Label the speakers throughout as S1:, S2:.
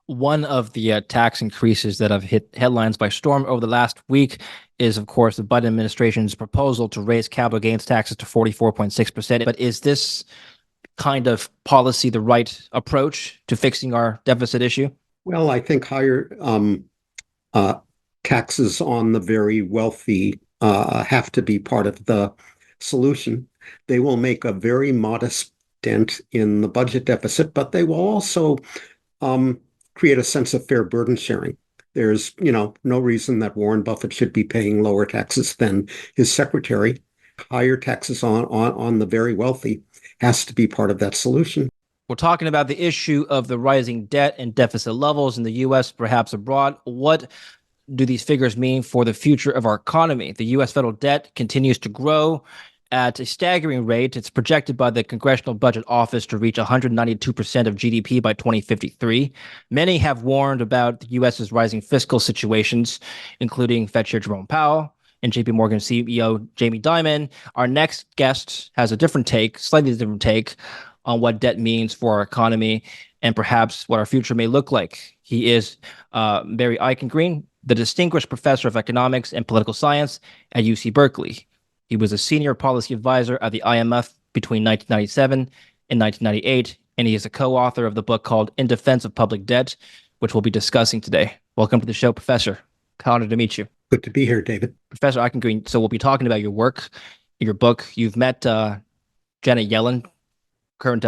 S1: One of the tax increases that have hit headlines by storm over the last week is, of course, the Biden administration's proposal to raise capital gains taxes to 44.6%. But is this kind of policy the right approach to fixing our deficit issue?
S2: Well, I think higher uh, taxes on the very wealthy have to be part of the solution. They will make a very modest dent in the budget deficit, but they will also um, create a sense of fair burden sharing. There's, no reason that Warren Buffett should be paying lower taxes than his secretary. Higher taxes on the very wealthy has to be part of that solution.
S1: We're talking about the issue of the rising debt and deficit levels in the US, perhaps abroad. What do these figures mean for the future of our economy? The US federal debt continues to grow at a staggering rate. It's projected by the Congressional Budget Office to reach 192% of GDP by 2053. Many have warned about the US's rising fiscal situations, including Fed Chair Jerome Powell and JP Morgan CEO Jamie Dimon. Our next guest has a different take, slightly different take on what debt means for our economy and perhaps what our future may look like. He is Barry Eichengreen, the Distinguished Professor of Economics and Political Science at UC Berkeley. He was a senior policy advisor at the IMF between 1997 and 1998, and he is a co-author of the book called In Defense of Public Debt, which we'll be discussing today. Welcome to the show, Professor. Honored to meet you.
S2: Good to be here, David.
S1: Professor Eichengreen, so we'll be talking about your work, your book. You've met Janet Yellen, current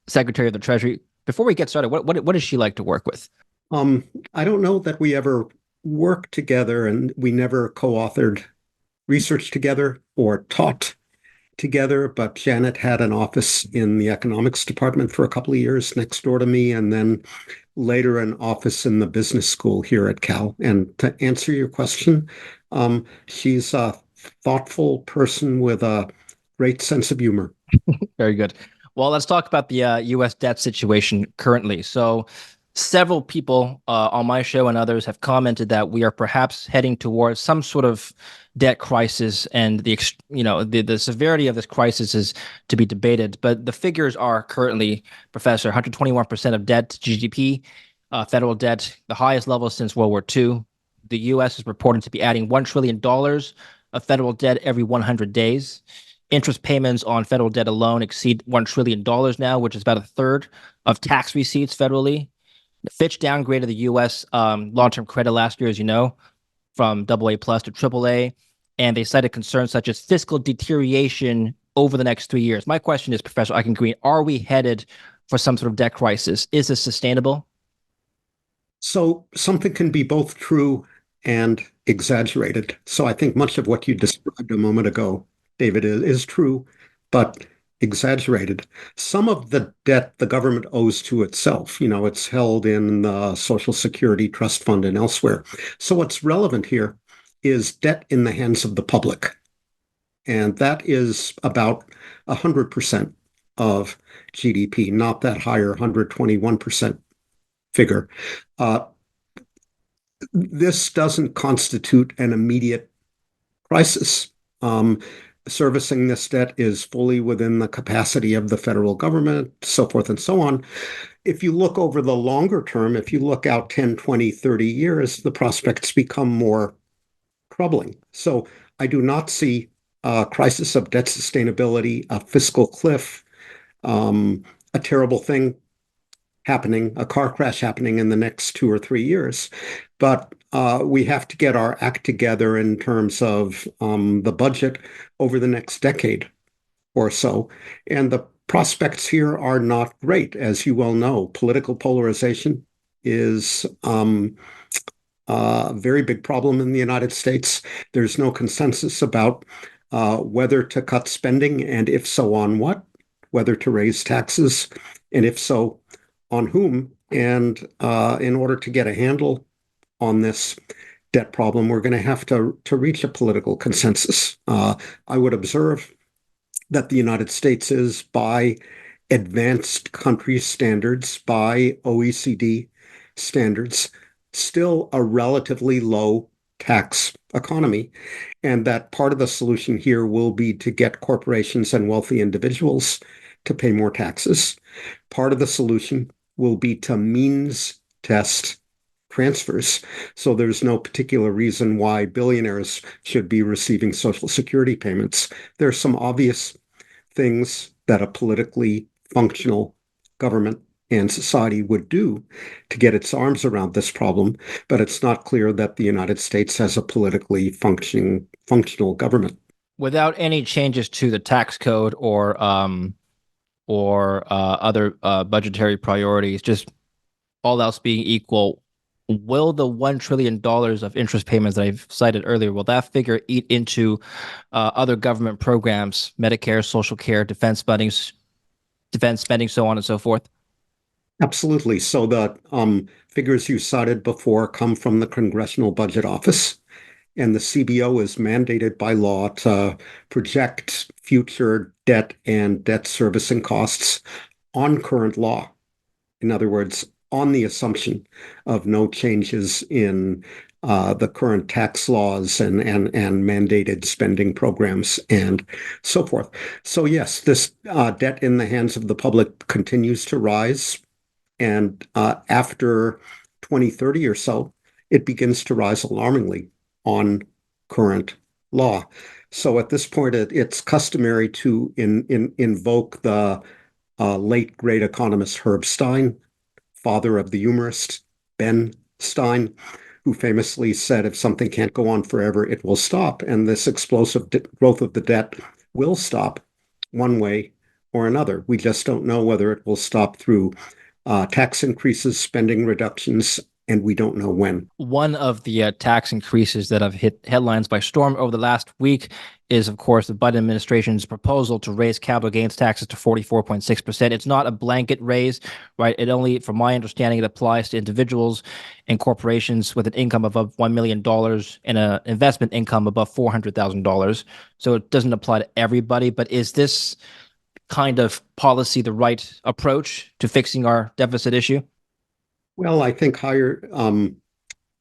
S1: Secretary of the Treasury. Before we get started, what is she like to work with?
S2: I don't know that we ever worked together, and we never co-authored research together or taught together, but Janet had an office in the economics department for a couple of years next door to me, and then later an office in the business school here at Cal. And to answer your question, she's a thoughtful person with a great sense of humor.
S1: Very good. Well, let's talk about the U.S. debt situation currently. So, several people on my show and others have commented that we are perhaps heading towards some sort of debt crisis, and the severity of this crisis is to be debated. But the figures are currently, Professor, 121% of debt to GDP, federal debt, the highest level since World War II. The U.S. is reported to be adding $1 trillion of federal debt every 100 days. Interest payments on federal debt alone exceed $1 trillion now, which is about a third of tax receipts federally. Fitch downgraded the U.S. Long-term credit last year, as you know, from AA plus to AAA, and they cited concerns such as fiscal deterioration over the next 3 years. My question is, Professor Eichengreen, are we headed for some sort of debt crisis? Is this sustainable?
S2: So something can be both true and exaggerated. So I think much of what you described a moment ago, David, is true, but exaggerated. Some of the debt the government owes to itself, it's held in the Social Security Trust Fund and elsewhere. So what's relevant here is debt in the hands of the public. And that is about 100% of GDP, not that higher 121% figure. Uh, this doesn't constitute an immediate crisis. Servicing this debt is fully within the capacity of the federal government, so forth and so on. If you look over the longer term, if you look out 10, 20, 30 years, the prospects become more troubling. So I do not see a crisis of debt sustainability, a fiscal cliff, a terrible thing happening, a car crash happening in the next 2 or 3 years. But we have to get our act together in terms of the budget over the next decade or so. And the prospects here are not great, as you well know. Political polarization is a very big problem in the United States. There's no consensus about whether to cut spending, and if so, on what, whether to raise taxes, and if so, on whom. And in order to get a handle on this debt problem, we're going to have to reach a political consensus. I would observe that the United States is, by advanced country standards, by OECD standards, still a relatively low tax economy, and that part of the solution here will be to get corporations and wealthy individuals to pay more taxes. Part of the solution will be to means test transfers. So there's no particular reason why billionaires should be receiving Social Security payments. There are some obvious things that a politically functional government and society would do to get its arms around this problem, but it's not clear that the United States has a politically functional government.
S1: Without any changes to the tax code or other budgetary priorities, just all else being equal, will the $1 trillion of interest payments that I've cited earlier, will that figure eat into other government programs, Medicare, social care, defense spending, so on and so forth?
S2: Absolutely. So the figures you cited before come from the Congressional Budget Office, and the CBO is mandated by law to project future debt and debt servicing costs on current law. In other words, on the assumption of no changes in the current tax laws and mandated spending programs and so forth. So yes, this debt in the hands of the public continues to rise. And after 2030 or so, it begins to rise alarmingly on current law. So at this point, it's customary to invoke the late great economist Herb Stein, father of the humorist Ben Stein, who famously said, if something can't go on forever, it will stop. And this explosive growth of the debt will stop one way or another. We just don't know whether it will stop through tax increases, spending reductions, and we don't know when.
S1: One of the tax increases that have hit headlines by storm over the last week is, of course, the Biden administration's proposal to raise capital gains taxes to 44.6%. It's not a blanket raise, right? It only, from my understanding, it applies to individuals and corporations with an income above $1 million and an investment income above $400,000. So it doesn't apply to everybody. But is this kind of policy the right approach to fixing our deficit issue?
S2: Well, I think higher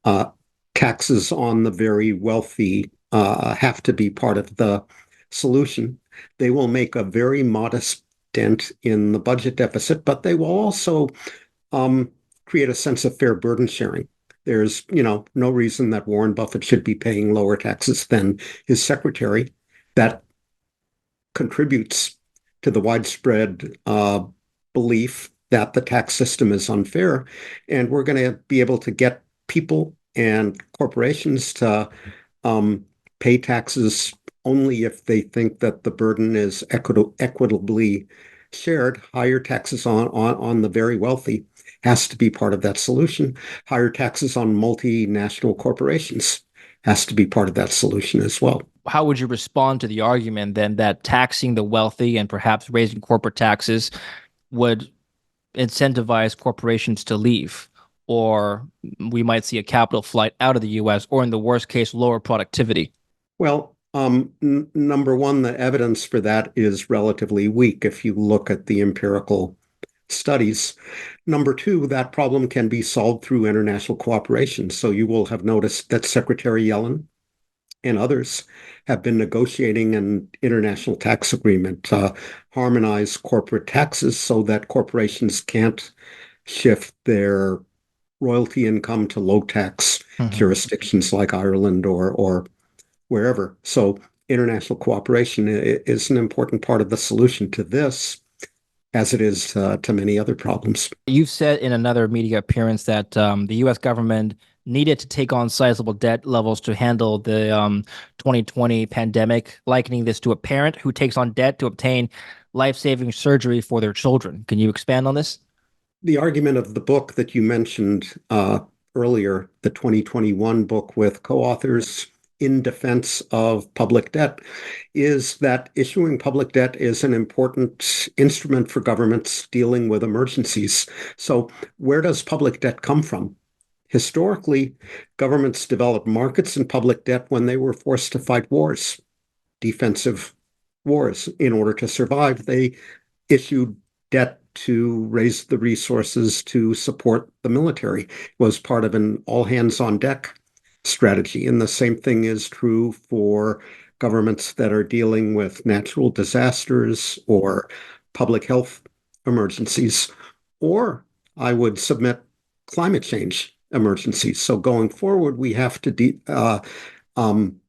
S2: uh, taxes on the very wealthy have to be part of the solution. They will make a very modest dent in the budget deficit, but they will also um, create a sense of fair burden sharing. There's, no reason that Warren Buffett should be paying lower taxes than his secretary. That contributes to the widespread belief that the tax system is unfair. And we're going to be able to get people and corporations to um, pay taxes only if they think that the burden is equitably shared. Higher taxes on the very wealthy has to be part of that solution. Higher taxes on multinational corporations has to be part of that solution as well.
S1: How would you respond to the argument then that taxing the wealthy and perhaps raising corporate taxes would incentivize corporations to leave? Or we might see a capital flight out of the US, or in the worst case, lower productivity.
S2: Well, number one, the evidence for that is relatively weak if you look at the empirical studies. Number two, that problem can be solved through international cooperation. So you will have noticed that Secretary Yellen and others have been negotiating an international tax agreement to harmonize corporate taxes so that corporations can't shift their royalty income to low tax
S1: Mhm.
S2: jurisdictions like Ireland or wherever. So international cooperation is an important part of the solution to this, as it is to many other problems.
S1: You've said in another media appearance that the US government needed to take on sizable debt levels to handle the 2020 pandemic, likening this to a parent who takes on debt to obtain life-saving surgery for their children. Can you expand on this?
S2: The argument of the book that you mentioned earlier, the 2021 book with co-authors in defense of public debt, is that issuing public debt is an important instrument for governments dealing with emergencies. So where does public debt come from? Historically, governments developed markets in public debt when they were forced to fight wars, defensive wars. In order to survive, they issued debt to raise the resources to support the military. It was part of an all hands on deck strategy. And the same thing is true for governments that are dealing with natural disasters or public health emergencies, or I would submit climate change emergencies. So going forward, we have to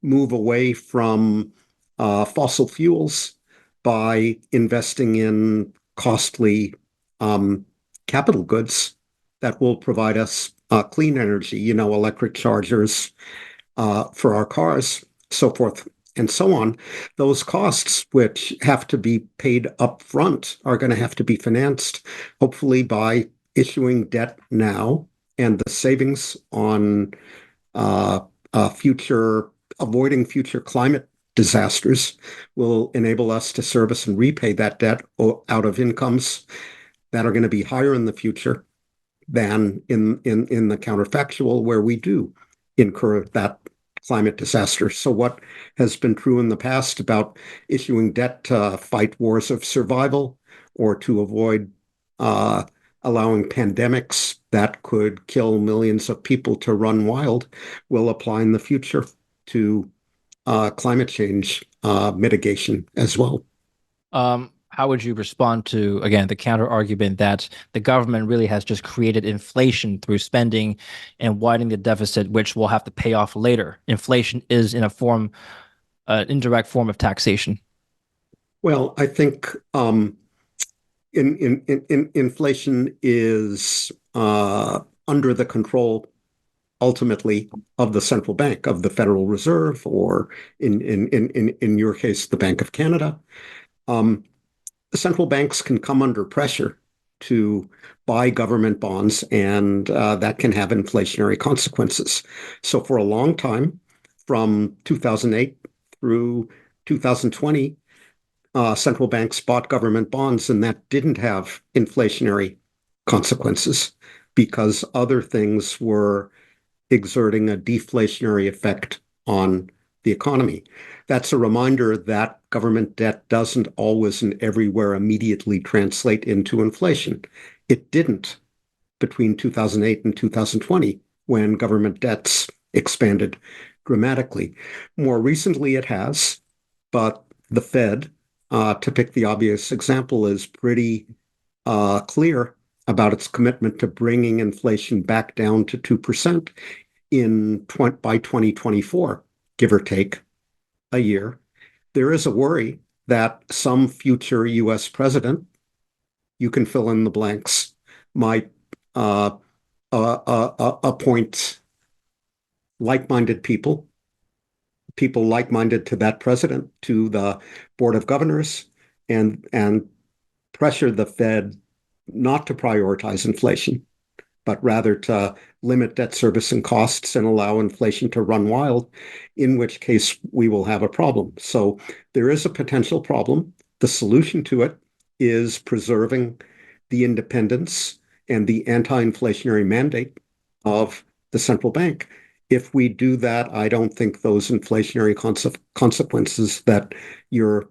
S2: move away from fossil fuels by investing in costly um, capital goods that will provide us clean energy, electric chargers for our cars, so forth and so on. Those costs, which have to be paid up front, are going to have to be financed, hopefully by issuing debt now, and the savings on uh, future avoiding future climate disasters will enable us to service and repay that debt out of incomes that are going to be higher in the future than in the counterfactual where we do incur that climate disaster. So what has been true in the past about issuing debt to fight wars of survival or to avoid uh, allowing pandemics that could kill millions of people to run wild will apply in the future to climate change mitigation as well.
S1: How would you respond to, again, the counter argument that the government really has just created inflation through spending and widening the deficit, which we'll have to pay off later? Inflation is in a form, indirect form of taxation.
S2: Well, I think inflation is under the control ultimately of the central bank, of the Federal Reserve, or in your case, the Bank of Canada. Um, the central banks can come under pressure to buy government bonds, and that can have inflationary consequences. So for a long time, from 2008 through 2020, central banks bought government bonds, and that didn't have inflationary consequences because other things were exerting a deflationary effect on the economy. That's a reminder that government debt doesn't always and everywhere immediately translate into inflation. It didn't between 2008 and 2020 when government debts expanded dramatically. More recently, it has, but the Fed, to pick the obvious example, is pretty clear about its commitment to bringing inflation back down to 2% by 2024, give or take a year. There is a worry that some future US president, you can fill in the blanks, might uh, appoint like-minded people like-minded to that president, to the board of governors, and pressure the Fed not to prioritize inflation, but rather to limit debt servicing costs and allow inflation to run wild, in which case we will have a problem. So there is a potential problem. The solution to it is preserving the independence and the anti-inflationary mandate of the central bank. If we do that, I don't think those inflationary consequences that you're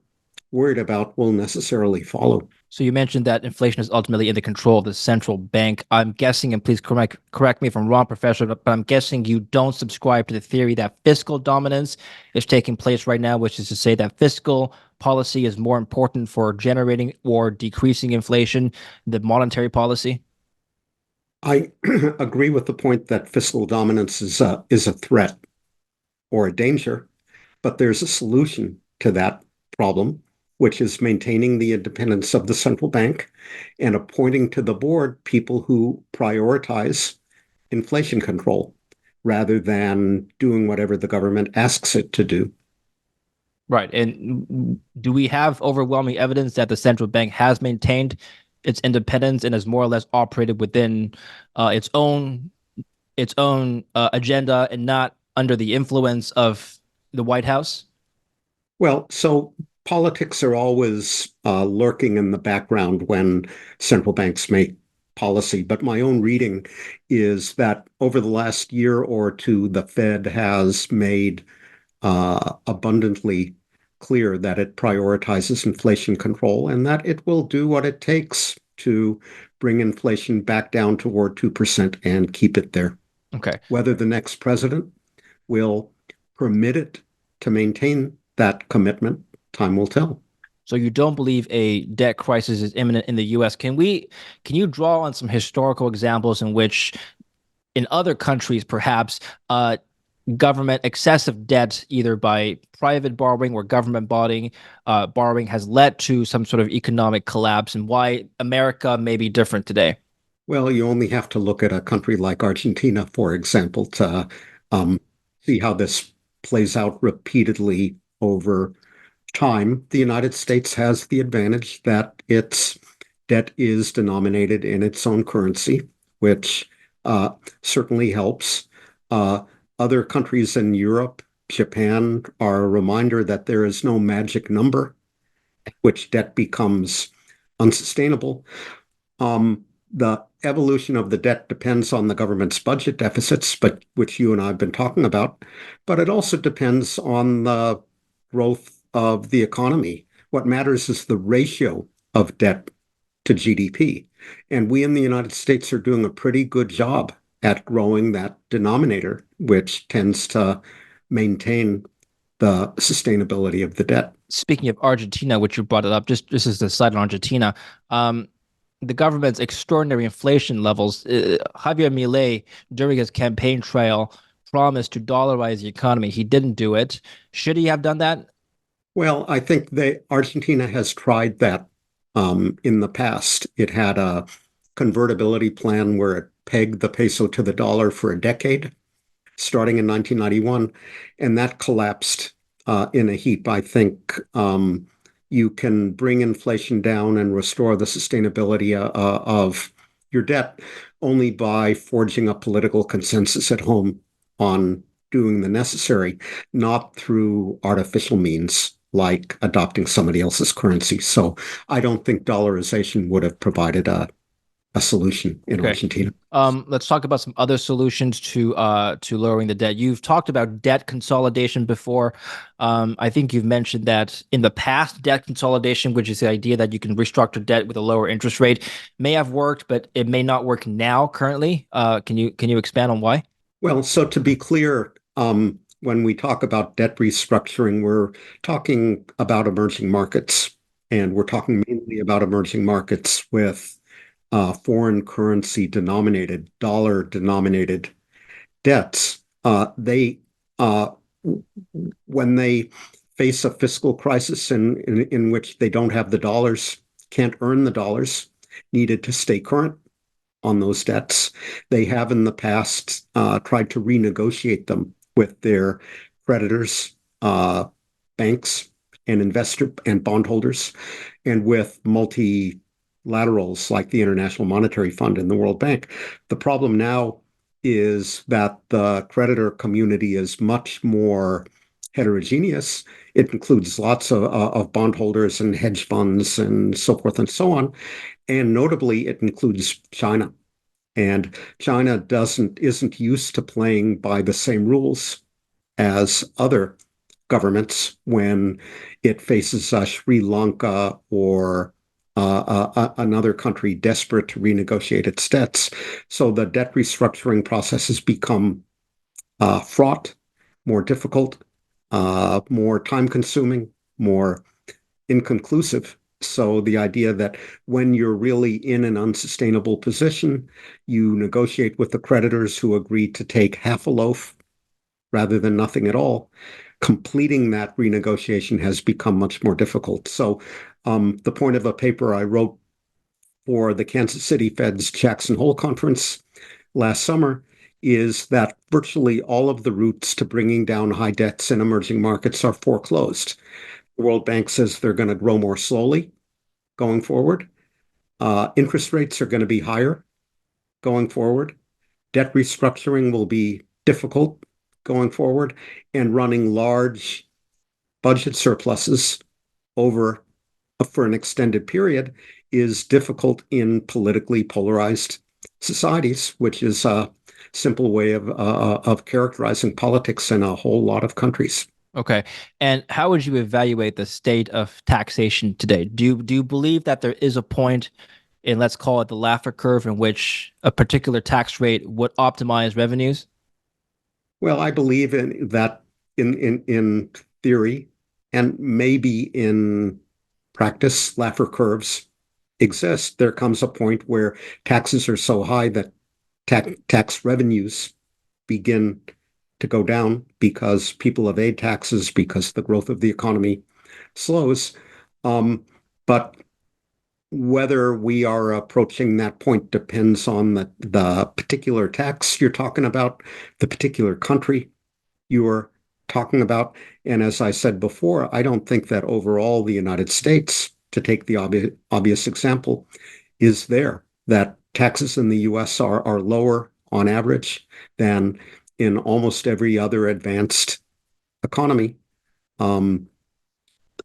S2: worried about will necessarily follow.
S1: So you mentioned that inflation is ultimately in the control of the central bank. I'm guessing, and please correct me if I'm wrong, Professor, but I'm guessing you don't subscribe to the theory that fiscal dominance is taking place right now, which is to say that fiscal policy is more important for generating or decreasing inflation than monetary policy.
S2: I agree with the point that fiscal dominance is a threat or a danger, but there's a solution to that problem, which is maintaining the independence of the central bank and appointing to the board people who prioritize inflation control rather than doing whatever the government asks it to do.
S1: Right. And do we have overwhelming evidence that the central bank has maintained its independence and has more or less operated within its own agenda and not under the influence of the White House?
S2: Well, so politics are always lurking in the background when central banks make policy. But my own reading is that over the last year or two, the Fed has made abundantly clear that it prioritizes inflation control and that it will do what it takes to bring inflation back down toward 2% and keep it there.
S1: Okay.
S2: Whether the next president will permit it to maintain that commitment, time will tell.
S1: So you don't believe a debt crisis is imminent in the U.S. Can you draw on some historical examples in which in other countries perhaps government excessive debt either by private borrowing or government borrowing has led to some sort of economic collapse, and why America may be different today?
S2: Well, you only have to look at a country like Argentina, for example, to um, see how this plays out repeatedly over time. The United States has the advantage that its debt is denominated in its own currency, which uh, certainly helps. Uh, Other countries in Europe, Japan, are a reminder that there is no magic number at which debt becomes unsustainable. The evolution of the debt depends on the government's budget deficits, but which you and I have been talking about, but it also depends on the growth of the economy. What matters is the ratio of debt to GDP. And we in the United States are doing a pretty good job at growing that denominator, which tends to maintain the sustainability of the debt.
S1: Speaking of Argentina, which you brought it up, just as a side on Argentina, um, the government's extraordinary inflation levels. Javier Milei, during his campaign trail, promised to dollarize the economy. He didn't do it. Should he have done that?
S2: Well, I think Argentina has tried that in the past. It had a convertibility plan where it pegged the peso to the dollar for a decade, starting in 1991, and that collapsed in a heap. I think you can bring inflation down and restore the sustainability of your debt only by forging a political consensus at home on doing the necessary, not through artificial means like adopting somebody else's currency. So I don't think dollarization would have provided a solution in
S1: Okay.
S2: Argentina.
S1: Let's talk about some other solutions to lowering the debt. You've talked about debt consolidation before. I think you've mentioned that in the past, debt consolidation, which is the idea that you can restructure debt with a lower interest rate, may have worked, but it may not work now currently. Can you expand on why?
S2: Well, so to be clear, when we talk about debt restructuring, we're talking about emerging markets, and we're talking mainly about emerging markets with foreign currency denominated, dollar denominated debts. They when they face a fiscal crisis in which they don't have the dollars, can't earn the dollars needed to stay current on those debts. They have in the past tried to renegotiate them with their creditors, banks, and investor and bondholders, and with multilaterals like the International Monetary Fund and the World Bank. The problem now is that the creditor community is much more heterogeneous. It includes lots of bondholders and hedge funds and so forth and so on. And notably, it includes China. And China isn't used to playing by the same rules as other governments when it faces Sri Lanka or another country desperate to renegotiate its debts. So the debt restructuring process has become fraught, more difficult, more time consuming, more inconclusive. So the idea that when you're really in an unsustainable position, you negotiate with the creditors who agree to take half a loaf rather than nothing at all. Completing that renegotiation has become much more difficult. So the point of a paper I wrote for the Kansas City Fed's Jackson Hole Conference last summer is that virtually all of the routes to bringing down high debts in emerging markets are foreclosed. The World Bank says they're going to grow more slowly going forward. Interest rates are going to be higher going forward. Debt restructuring will be difficult going forward, and running large budget surpluses over for an extended period is difficult in politically polarized societies, which is a simple way of characterizing politics in a whole lot of countries.
S1: Okay. And how would you evaluate the state of taxation today? Do you believe that there is a point in, let's call it the Laffer curve, in which a particular tax rate would optimize revenues?
S2: Well, I believe in that in theory, and maybe in practice, Laffer curves exist, there comes a point where taxes are so high that tax revenues begin to go down because people evade taxes, because the growth of the economy slows. But whether we are approaching that point depends on the particular tax you're talking about, the particular country you're talking about. And as I said before, I don't think that overall the United States, to take the obvious example, is there. That taxes in the US are lower on average than in almost every other advanced economy. Um,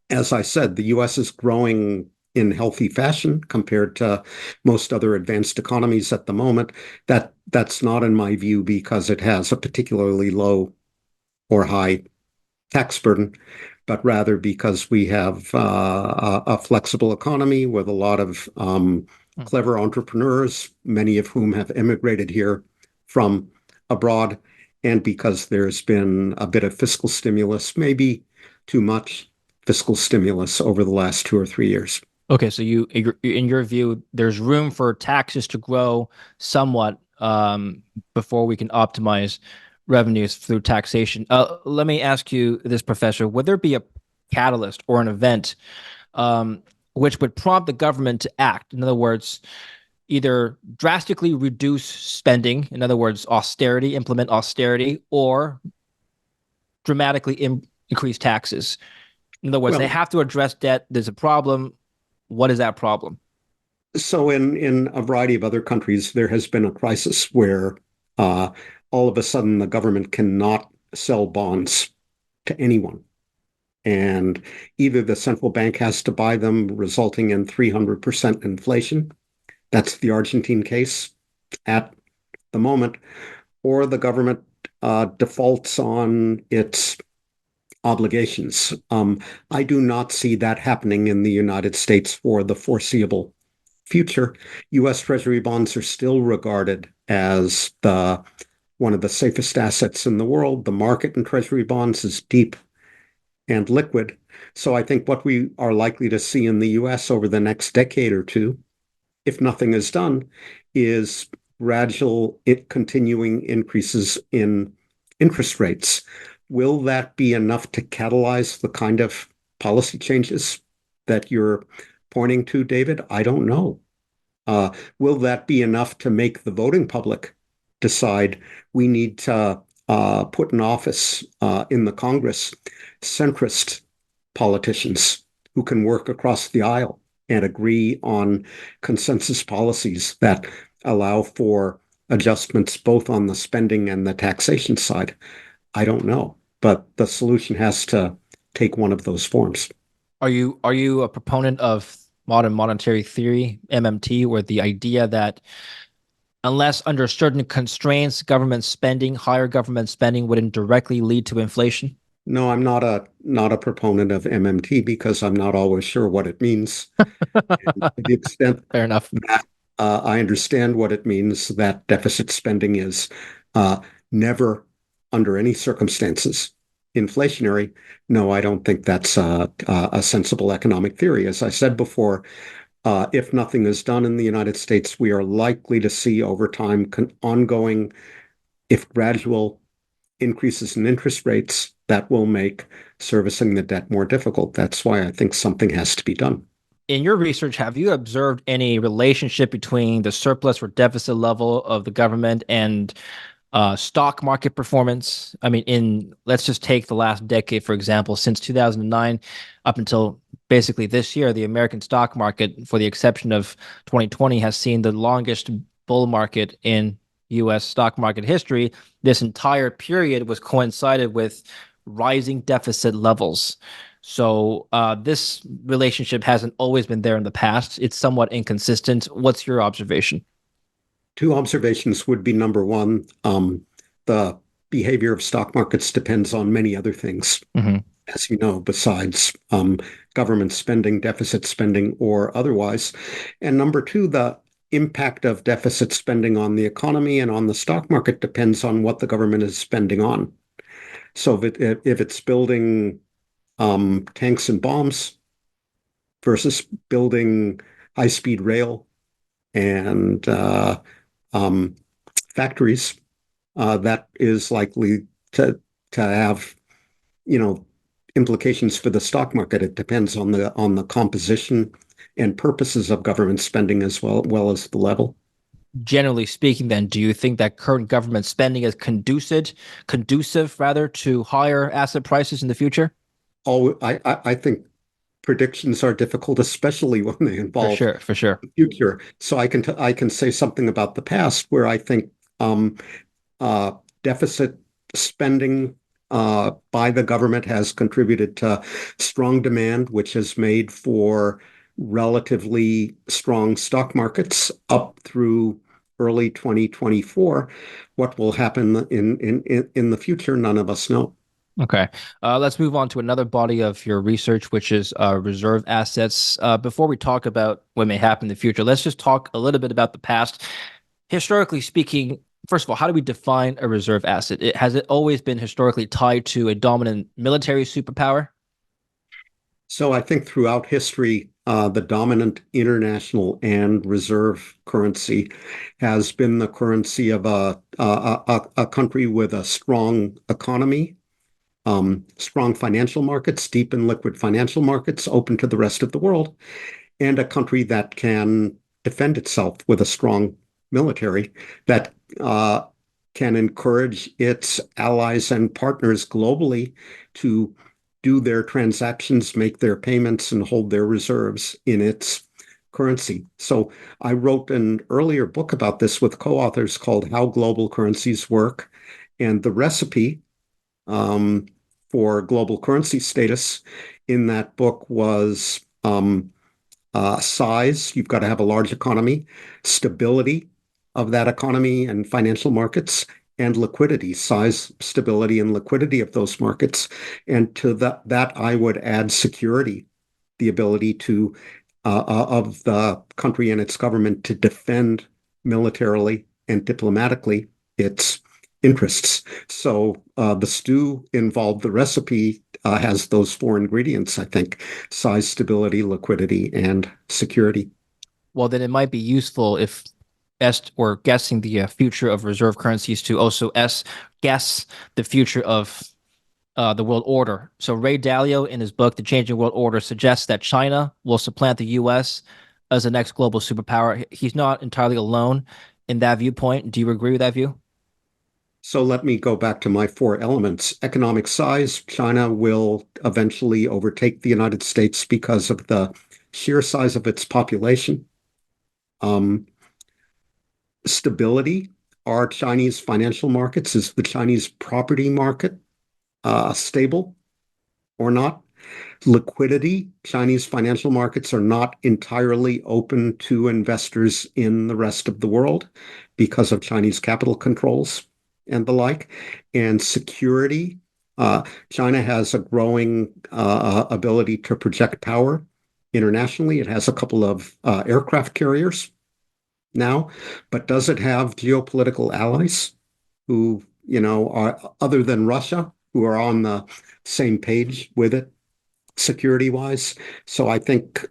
S2: as I said, the US is growing in healthy fashion compared to most other advanced economies at the moment. That's not in my view because it has a particularly low or high tax burden, but rather because we have a flexible economy with a lot of clever entrepreneurs, many of whom have immigrated here from abroad, and because there's been a bit of fiscal stimulus, maybe too much fiscal stimulus over the last 2 or 3 years.
S1: Okay, so in your view, there's room for taxes to grow somewhat before we can optimize revenues through taxation. Let me ask you this, Professor. Would there be a catalyst or an event which would prompt the government to act? In other words, either drastically reduce spending, in other words, austerity, implement austerity, or dramatically increase taxes. In other words, they
S2: Well,
S1: have to address debt. There's a problem. What is that problem?
S2: so in a variety of other countries, there has been a crisis where uh, all of a sudden the government cannot sell bonds to anyone. And either the central bank has to buy them, resulting in 300% inflation. That's the Argentine case at the moment, or the government defaults on its obligations. I do not see that happening in the United States for the foreseeable future. U.S. Treasury bonds are still regarded as the one of the safest assets in the world. The market in Treasury bonds is deep and liquid. So I think what we are likely to see in the US over the next decade or two, if nothing is done, is gradual continuing increases in interest rates. Will that be enough to catalyze the kind of policy changes that you're pointing to, David? I don't know. Will that be enough to make the voting public decide we need to put in office in the Congress centrist politicians who can work across the aisle and agree on consensus policies that allow for adjustments both on the spending and the taxation side? I don't know, but the solution has to take one of those forms.
S1: Are you a proponent of modern monetary theory, MMT, or the idea that unless under certain constraints, higher government spending would indirectly lead to inflation?
S2: No, I'm not a proponent of MMT because I'm not always sure what it means. And to the extent
S1: Fair enough.
S2: that I understand what it means, that deficit spending is uh, never, under any circumstances, inflationary. No, I don't think that's a sensible economic theory. As I said before, if nothing is done in the United States, we are likely to see over time ongoing, if gradual, increases in interest rates that will make servicing the debt more difficult. That's why I think something has to be done.
S1: In your research, have you observed any relationship between the surplus or deficit level of the government and stock market performance? I mean, in let's just take the last decade, for example, since 2009 up until basically this year, the American stock market, for the exception of 2020, has seen the longest bull market in US stock market history. This entire period was coincided with rising deficit levels. So this relationship hasn't always been there in the past. It's somewhat inconsistent. What's your observation?
S2: Two observations would be number one, the behavior of stock markets depends on many other things,
S1: Mm-hmm.
S2: as you know, besides government spending, deficit spending, or otherwise. And number two, the impact of deficit spending on the economy and on the stock market depends on what the government is spending on. So if it's building tanks and bombs, versus building high-speed rail and um, factories, that is likely to have, you know, implications for the stock market. It depends on the composition and purposes of government spending as well as the level.
S1: Generally speaking, then, do you think that current government spending is conducive rather to higher asset prices in the future?
S2: I think predictions are difficult, especially when they
S1: For
S2: involve
S1: sure, for sure.
S2: the future. So I can say something about the past where I think um, uh, deficit spending by the government has contributed to strong demand, which has made for relatively strong stock markets up through early 2024. What will happen in the future, none of us know.
S1: Okay. Let's move on to another body of your research, which is reserve assets. Before we talk about what may happen in the future, let's just talk a little bit about the past. Historically speaking, first of all, how do we define a reserve asset? Has it always been historically tied to a dominant military superpower?
S2: So I think throughout history, the dominant international and reserve currency has been the currency of a country with a strong economy, strong financial markets, deep and liquid financial markets open to the rest of the world, and a country that can defend itself with a strong military that can encourage its allies and partners globally to do their transactions, make their payments, and hold their reserves in its currency. So I wrote an earlier book about this with co-authors called How Global Currencies Work. And the recipe um, for global currency status in that book was size. You've got to have a large economy, stability of that economy and financial markets, and liquidity, size, stability, and liquidity of those markets. And to that I would add security, the ability to of the country and its government to defend militarily and diplomatically its interests. So the stew involved, the recipe has those four ingredients, I think: size, stability, liquidity, and security.
S1: Well, then it might be useful if est or guessing the future of reserve currencies to also guess the future of the world order. So Ray Dalio, in his book The Changing World Order, suggests that China will supplant the U.S. as the next global superpower. He's not entirely alone in that viewpoint. Do you agree with that view?
S2: So let me go back to my four elements. Economic size: China will eventually overtake the United States because of the sheer size of its population. Um, Stability: are Chinese financial markets, is the Chinese property market stable or not? Liquidity: Chinese financial markets are not entirely open to investors in the rest of the world because of Chinese capital controls and the like. And security: uh, China has a growing ability to project power internationally. It has a couple of aircraft carriers now, but does it have geopolitical allies who, are other than Russia, who are on the same page with it security wise? So I think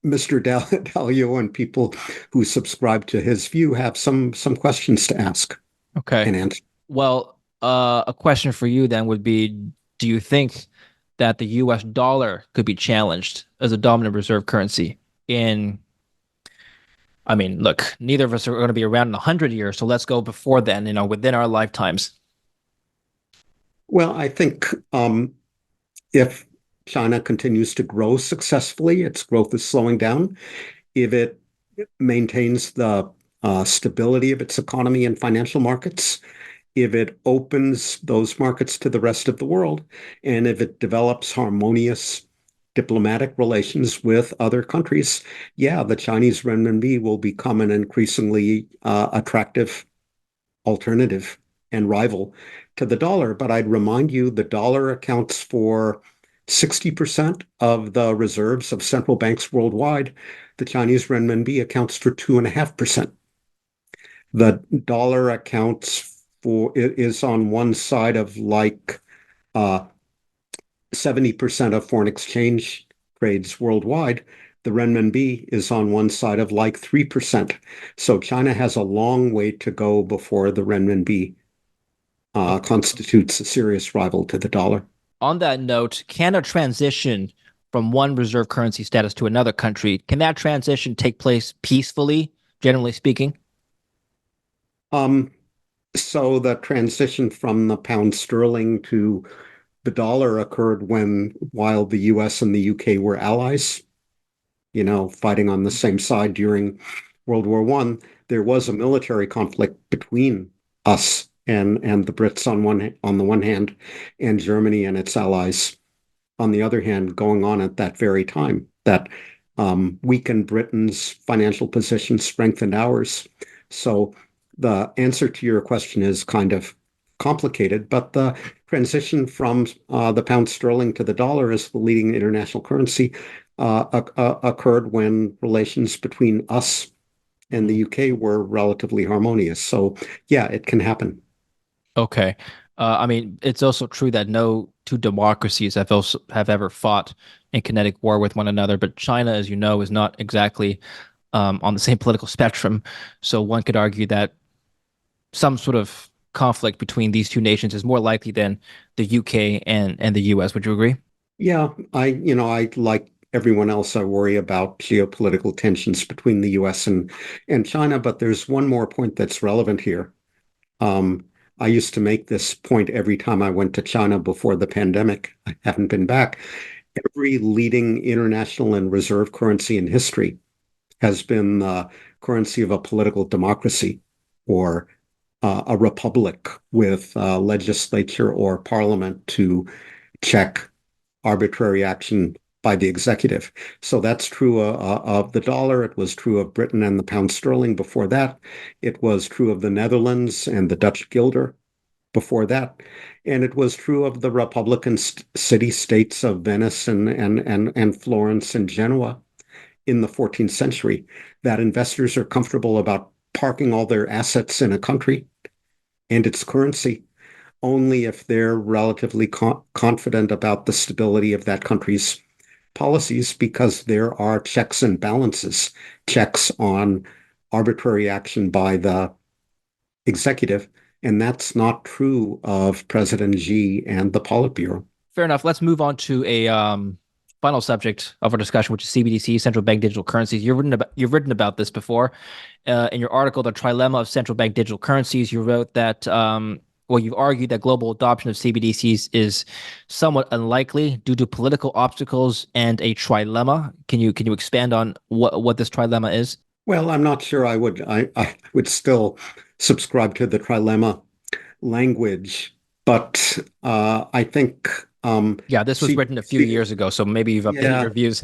S2: Mr. Dalio and people who subscribe to his view have some questions to ask
S1: Okay.
S2: and answer.
S1: Well, a question for you then would be, do you think that the US dollar could be challenged as a dominant reserve currency in, I mean, look, neither of us are going to be around in 100 years, so let's go before then, within our lifetimes.
S2: Well, I think if China continues to grow successfully, its growth is slowing down. If it maintains the stability of its economy and financial markets, if it opens those markets to the rest of the world, and if it develops harmonious diplomatic relations with other countries, yeah, the Chinese renminbi will become an increasingly attractive alternative and rival to the dollar. But I'd remind you, the dollar accounts for 60% of the reserves of central banks worldwide. The Chinese renminbi accounts for 2.5%. The dollar accounts for is on one side of like uh, 70% of foreign exchange trades worldwide, the renminbi is on one side of like 3%. So China has a long way to go before the renminbi constitutes a serious rival to the dollar.
S1: On that note, can a transition from one reserve currency status to another country, can that transition take place peacefully, generally speaking?
S2: Um, so the transition from the pound sterling to the dollar occurred while the US and the UK were allies, fighting on the same side during World War One. There was a military conflict between us and the Brits on the one hand, and Germany and its allies on the other hand, going on at that very time that weakened Britain's financial position, strengthened ours. So the answer to your question is kind of complicated, but the transition from the pound sterling to the dollar as the leading international currency occurred when relations between us and the UK were relatively harmonious. So yeah, it can happen.
S1: Okay. I mean, it's also true that no two democracies have ever fought in kinetic war with one another, but China, as you know, is not exactly on the same political spectrum. So one could argue that some sort of conflict between these two nations is more likely than the UK and the US. Would you agree?
S2: Yeah, I like everyone else, I worry about geopolitical tensions between the US and China, but there's one more point that's relevant here. Um, I used to make this point every time I went to China before the pandemic. I haven't been back. Every leading international and reserve currency in history has been the currency of a political democracy or a republic with legislature or parliament to check arbitrary action by the executive. So that's true of the dollar. It was true of Britain and the pound sterling before that. It was true of the Netherlands and the Dutch guilder before that. And it was true of the Republican city-states of Venice and Florence and Genoa in the 14th century, that investors are comfortable about parking all their assets in a country and its currency only if they're relatively confident about the stability of that country's policies because there are checks and balances, checks on arbitrary action by the executive. And that's not true of President Xi and the Politburo.
S1: Fair enough. Let's move on to a final subject of our discussion, which is CBDC, central bank digital currencies. You've written about this before in your article, "The Trilemma of Central Bank Digital Currencies." You wrote that well, you've argued that global adoption of CBDCs is somewhat unlikely due to political obstacles and a trilemma. Can you expand on what this trilemma is?
S2: Well, I'm not sure I would still subscribe to the trilemma language, but I think
S1: Yeah, this was
S2: C,
S1: written a few
S2: C,
S1: years ago, so maybe you've updated
S2: yeah,
S1: your views.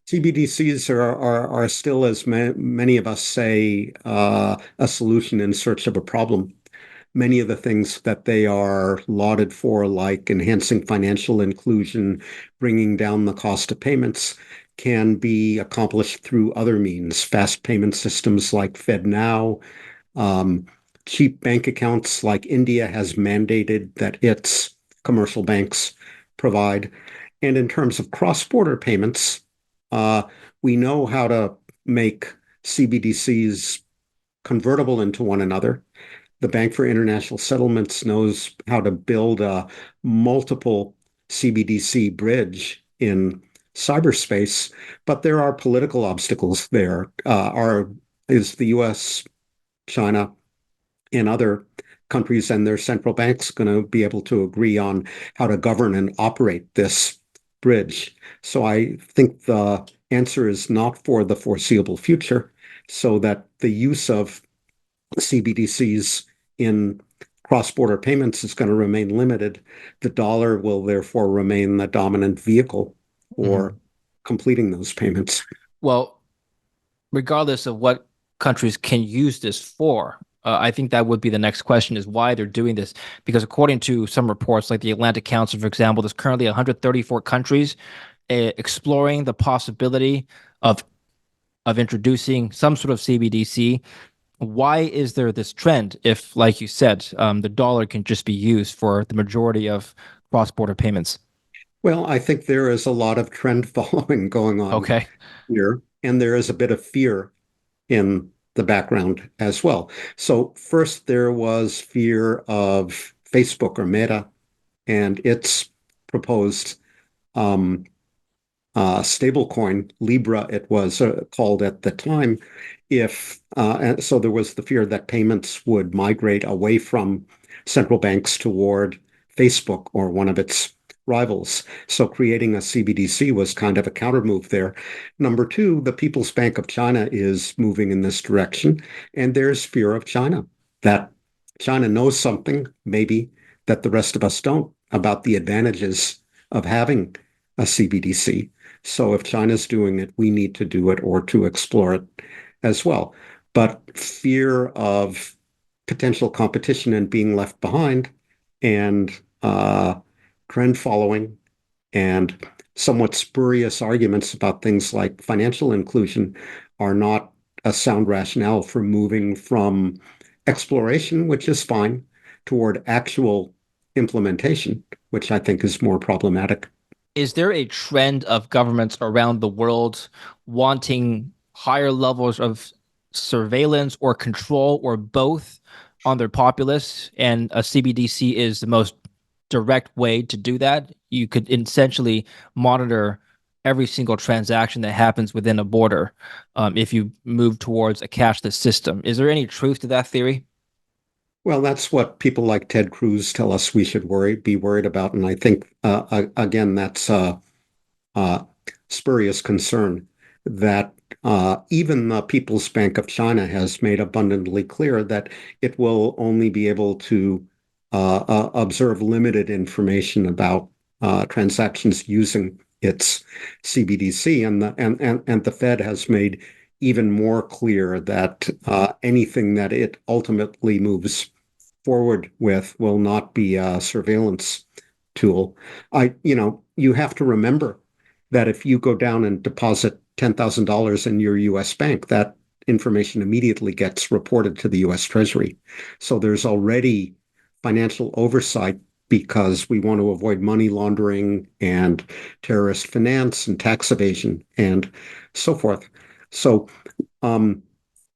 S2: CBDCs are still, as many of us say, a solution in search of a problem. Many of the things that they are lauded for, like enhancing financial inclusion, bringing down the cost of payments, can be accomplished through other means. Fast payment systems like FedNow, um, cheap bank accounts like India has mandated that its commercial banks provide. And in terms of cross-border payments, uh, we know how to make CBDCs convertible into one another. The Bank for International Settlements knows how to build a multiple CBDC bridge in cyberspace, but there are political obstacles there. Is the US, China, and other countries and their central banks going to be able to agree on how to govern and operate this bridge? So I think the answer is not for the foreseeable future, so that the use of CBDCs in cross-border payments is going to remain limited. The dollar will therefore remain the dominant vehicle for
S1: Mhm.
S2: completing those payments.
S1: Well, regardless of what countries can use this for, I think that would be the next question is why they're doing this. Because according to some reports, like the Atlantic Council, for example, there's currently 134 countries exploring the possibility of introducing some sort of CBDC. Why is there this trend if, like you said, the dollar can just be used for the majority of cross-border payments?
S2: Well, I think there is a lot of trend following going on
S1: Okay.
S2: here, and there is a bit of fear in the background as well. So first there was fear of Facebook or Meta and its proposed um, stablecoin, Libra, it was called at the time. If and so, there was the fear that payments would migrate away from central banks toward Facebook or one of its rivals. So creating a CBDC was kind of a counter move there. Number two, the People's Bank of China is moving in this direction, and there's fear of China that China knows something, maybe, that the rest of us don't about the advantages of having a CBDC. So if China's doing it, we need to do it or to explore it as well. But fear of potential competition and being left behind and trend following and somewhat spurious arguments about things like financial inclusion are not a sound rationale for moving from exploration, which is fine, toward actual implementation, which I think is more problematic.
S1: Is there a trend of governments around the world wanting higher levels of surveillance or control or both on their populace? And a CBDC is the most direct way to do that. You could essentially monitor every single transaction that happens within a border if you move towards a cashless system. Is there any truth to that theory?
S2: Well, that's what people like Ted Cruz tell us we should be worried about. And I think, again, that's a spurious concern that even the People's Bank of China has made abundantly clear that it will only be able to observe limited information about transactions using its CBDC. And the Fed has made even more clear that anything that it ultimately moves forward with will not be a surveillance tool. You have to remember that if you go down and deposit $10,000 in your US bank, that information immediately gets reported to the US Treasury. So there's already financial oversight because we want to avoid money laundering and terrorist finance and tax evasion and so forth. So um,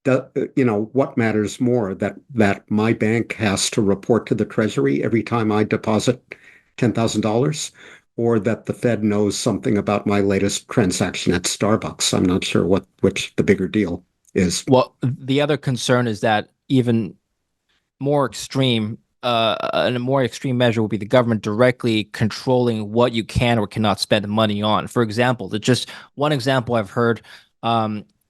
S2: what matters more that my bank has to report to the Treasury every time I deposit $10,000 or that the Fed knows something about my latest transaction at Starbucks? I'm not sure which the bigger deal is.
S1: Well, the other concern is that even more extreme, and a more extreme measure would be the government directly controlling what you can or cannot spend money on. For example, just one example I've heard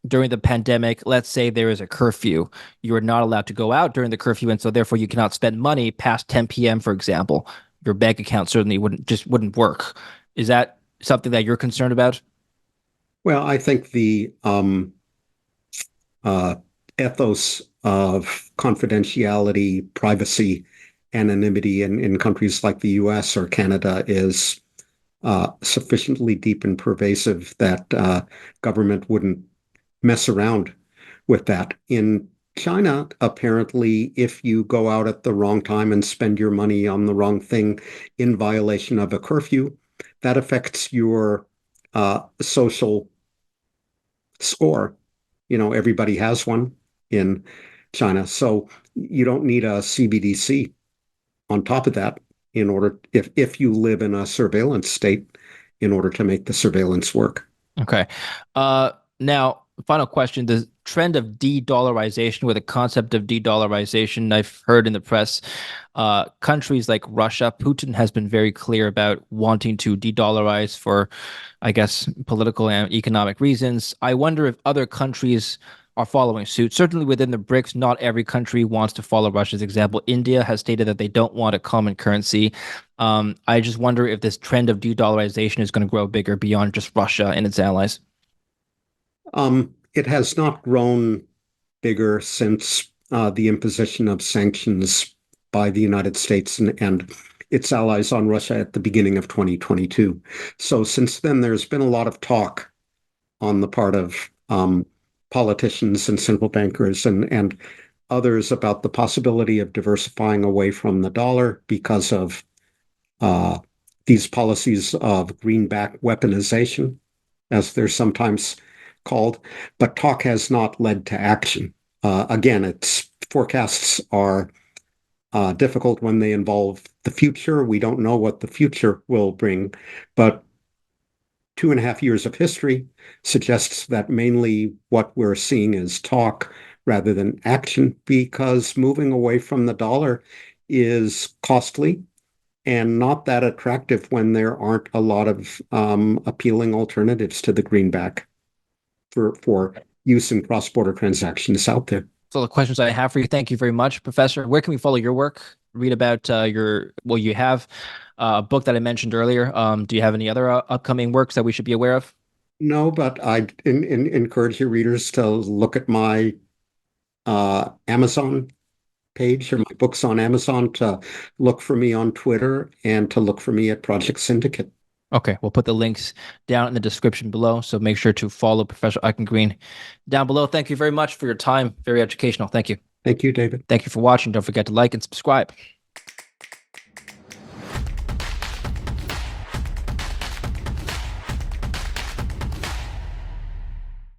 S1: during the pandemic, let's say there is a curfew. You are not allowed to go out during the curfew, and so therefore you cannot spend money past 10 p.m., for example. Your bank account certainly wouldn't work. Is that something that you're concerned about?
S2: Well, I think the uh, ethos of confidentiality, privacy, anonymity in countries like the US or Canada is sufficiently deep and pervasive that government wouldn't mess around with that. In China, apparently, if you go out at the wrong time and spend your money on the wrong thing in violation of a curfew, that affects your social score. Everybody has one in China. So you don't need a CBDC on top of that in order, if you live in a surveillance state, in order to make the surveillance work.
S1: Okay. Now, final question. The trend of de-dollarization, with the concept of de-dollarization, I've heard in the press, countries like Russia, Putin has been very clear about wanting to de-dollarize for, I guess, political and economic reasons. I wonder if other countries are following suit. Certainly within the BRICS, not every country wants to follow Russia's example. India has stated that they don't want a common currency. I just wonder if this trend of de-dollarization is going to grow bigger beyond just Russia and its allies.
S2: It has not grown bigger since the imposition of sanctions by the United States and its allies on Russia at the beginning of 2022. So since then, there's been a lot of talk on the part of politicians and central bankers and others about the possibility of diversifying away from the dollar because of uh, these policies of greenback weaponization, as they're sometimes called, but talk has not led to action. Again, its forecasts are difficult when they involve the future. We don't know what the future will bring, but 2.5 years of history suggests that mainly what we're seeing is talk rather than action, because moving away from the dollar is costly and not that attractive when there aren't a lot of appealing alternatives to the greenback for use in cross-border transactions out there.
S1: So the questions I have for you. Thank you very much, Professor. Where can we follow your work? Read about you have a book that I mentioned earlier. Do you have any other upcoming works that we should be aware of?
S2: No, but I encourage your readers to look at my Amazon page or my books on Amazon, to look for me on Twitter, and to look for me at Project Syndicate.
S1: Okay, we'll put the links down in the description below. So make sure to follow Professor Eichengreen down below. Thank you very much for your time. Very educational. Thank you.
S2: Thank you, David.
S1: Thank you for watching. Don't forget to like and subscribe.